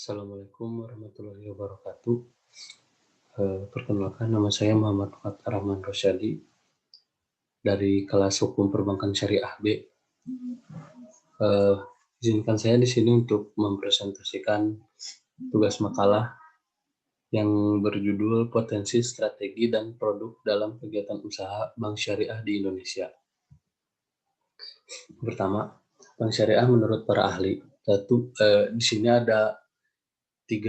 Assalamualaikum warahmatullahi wabarakatuh. Perkenalkan nama saya Muhammad Fathar Rahman Rosyadi dari kelas Hukum Perbankan Syariah B. Izinkan saya di sini untuk mempresentasikan tugas makalah yang berjudul Potensi Strategi dan Produk dalam Kegiatan Usaha Bank Syariah di Indonesia. Pertama, Bank Syariah menurut para ahli. Di sini ada 3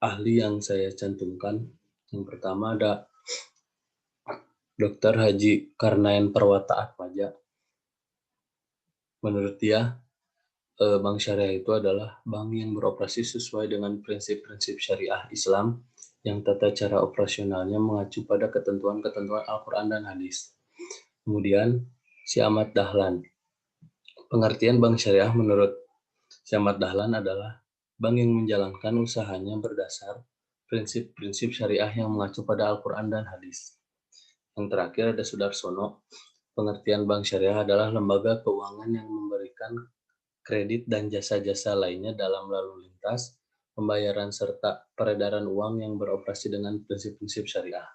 ahli yang saya cantumkan. Yang pertama ada Dr. Haji Karnain Perwata Atmaja. Menurut dia, Bank Syariah itu adalah bank yang beroperasi sesuai dengan prinsip-prinsip syariah Islam yang tata cara operasionalnya mengacu pada ketentuan-ketentuan Al-Quran dan Hadis. Kemudian, si Ahmad Dahlan. Pengertian Bank Syariah menurut si Ahmad Dahlan adalah bank yang menjalankan usahanya berdasar prinsip-prinsip syariah yang mengacu pada Al-Quran dan Hadis. Yang terakhir ada Sudarsono. Pengertian Bank Syariah adalah lembaga keuangan yang memberikan kredit dan jasa-jasa lainnya dalam lalu lintas, pembayaran serta peredaran uang yang beroperasi dengan prinsip-prinsip syariah.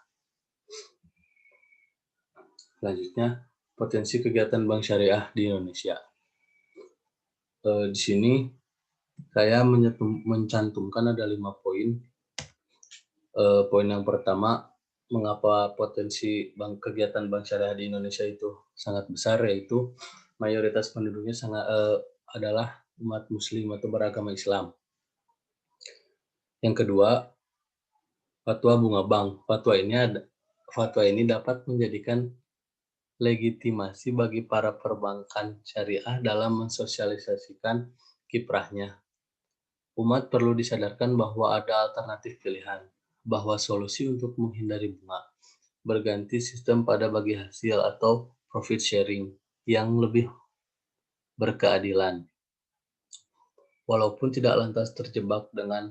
Selanjutnya, potensi kegiatan bank syariah di Indonesia. Di sini saya mencantumkan ada 5 poin. Poin yang pertama, mengapa potensi kegiatan bank syariah di Indonesia itu sangat besar, yaitu mayoritas penduduknya adalah umat muslim atau beragama Islam. Yang kedua, fatwa bunga bank. Fatwa ini dapat menjadikan legitimasi bagi para perbankan syariah dalam mensosialisasikan kiprahnya. Umat perlu disadarkan bahwa ada alternatif pilihan, bahwa solusi untuk menghindari bunga berganti sistem pada bagi hasil atau profit sharing yang lebih berkeadilan. Walaupun tidak lantas terjebak dengan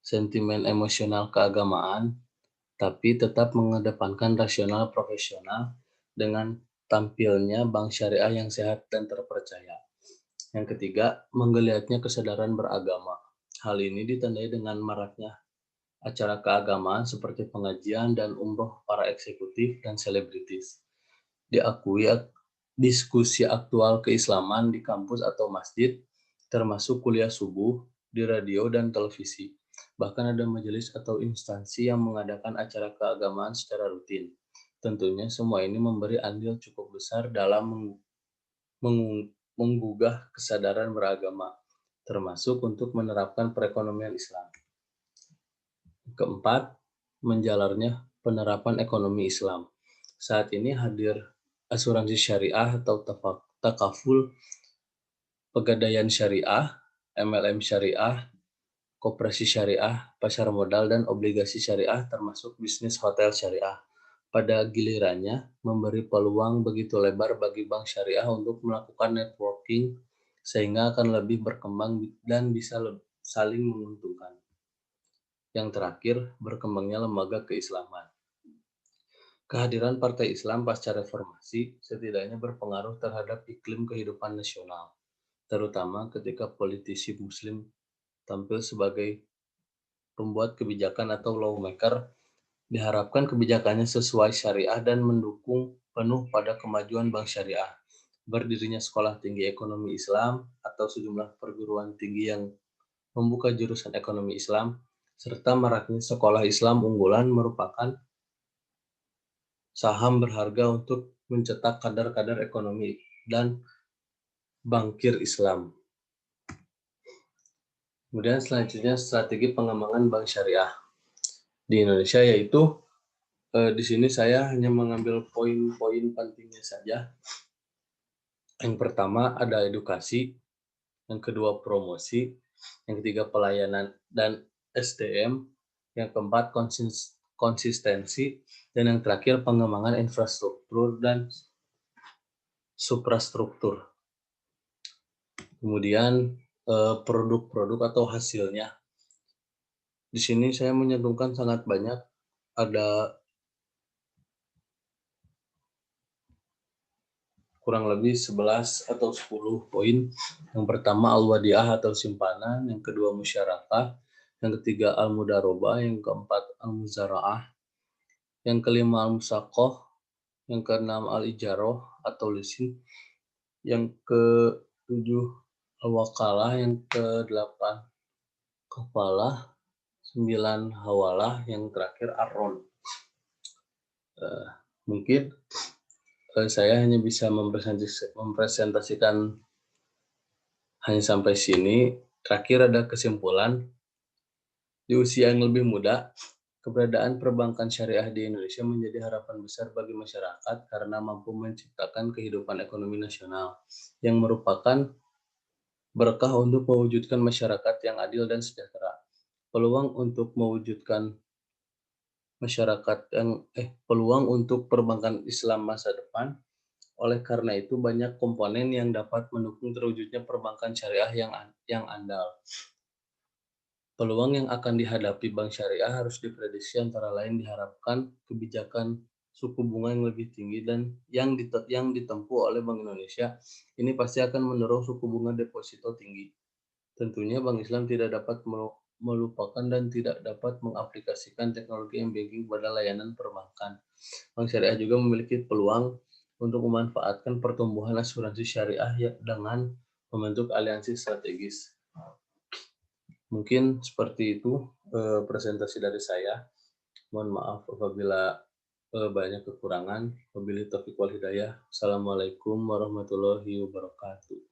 sentimen emosional keagamaan, tapi tetap mengedepankan rasional profesional dengan tampilnya bank syariah yang sehat dan terpercaya. Yang ketiga, menggeliatnya kesadaran beragama. Hal ini ditandai dengan maraknya acara keagamaan seperti pengajian dan umroh para eksekutif dan selebritis. Diakui diskusi aktual keislaman di kampus atau masjid, termasuk kuliah subuh di radio dan televisi. Bahkan ada majelis atau instansi yang mengadakan acara keagamaan secara rutin. Tentunya semua ini memberi andil cukup besar dalam menggugah kesadaran beragama, termasuk untuk menerapkan perekonomian Islam. Keempat, menjalarnya penerapan ekonomi Islam. Saat ini hadir asuransi syariah atau takaful, pegadaian syariah, MLM syariah, koperasi syariah, pasar modal, dan obligasi syariah termasuk bisnis hotel syariah. Pada gilirannya, memberi peluang begitu lebar bagi bank syariah untuk melakukan networking sehingga akan lebih berkembang dan bisa saling menguntungkan. Yang terakhir, berkembangnya lembaga keislaman. Kehadiran Partai Islam pasca reformasi setidaknya berpengaruh terhadap iklim kehidupan nasional, terutama ketika politisi muslim tampil sebagai pembuat kebijakan atau lawmaker. Diharapkan kebijakannya sesuai syariah dan mendukung penuh pada kemajuan bank syariah. Berdirinya sekolah tinggi ekonomi Islam atau sejumlah perguruan tinggi yang membuka jurusan ekonomi Islam, serta maraknya sekolah Islam unggulan merupakan saham berharga untuk mencetak kader-kader ekonomi dan bankir Islam. Kemudian selanjutnya strategi pengembangan bank syariah di Indonesia, yaitu di sini saya hanya mengambil poin-poin pentingnya saja. Yang pertama ada edukasi, yang kedua promosi, yang ketiga pelayanan dan SDM, yang keempat konsistensi, dan yang terakhir pengembangan infrastruktur dan suprastruktur. Kemudian produk-produk atau hasilnya. Di sini saya menyantumkan sangat banyak. Ada kurang lebih 11 atau 10 poin. Yang pertama al-wadiah atau simpanan, yang kedua musyarakah, yang ketiga al-mudarobah, yang keempat al-muzaraah, yang kelima al-musaqoh, yang keenam al-ijaroh atau leasing, yang ketujuh al-wakalah, yang kedelapan kafalah, 9 hawalah, yang terakhir ar-ron. Mungkin saya hanya bisa mempresentasikan hanya sampai sini. Terakhir ada kesimpulan, di usia yang lebih muda, keberadaan perbankan syariah di Indonesia menjadi harapan besar bagi masyarakat karena mampu menciptakan kehidupan ekonomi nasional yang merupakan berkah untuk mewujudkan masyarakat yang adil dan sejahtera. Peluang untuk mewujudkan peluang untuk perbankan Islam masa depan. Oleh karena itu, banyak komponen yang dapat mendukung terwujudnya perbankan syariah yang andal. Peluang yang akan dihadapi bank syariah harus diprediksi, antara lain diharapkan kebijakan suku bunga yang lebih tinggi dan yang ditempuh oleh Bank Indonesia ini pasti akan mendorong suku bunga deposito tinggi. Tentunya Bank Islam tidak dapat melupakan dan tidak dapat mengaplikasikan teknologi m-banking pada layanan perbankan. Bank syariah juga memiliki peluang untuk memanfaatkan pertumbuhan asuransi syariah dengan membentuk aliansi strategis. Mungkin seperti itu presentasi dari saya. Mohon maaf apabila banyak kekurangan. Wabillahi taufiq wal hidayah. Assalamualaikum warahmatullahi wabarakatuh.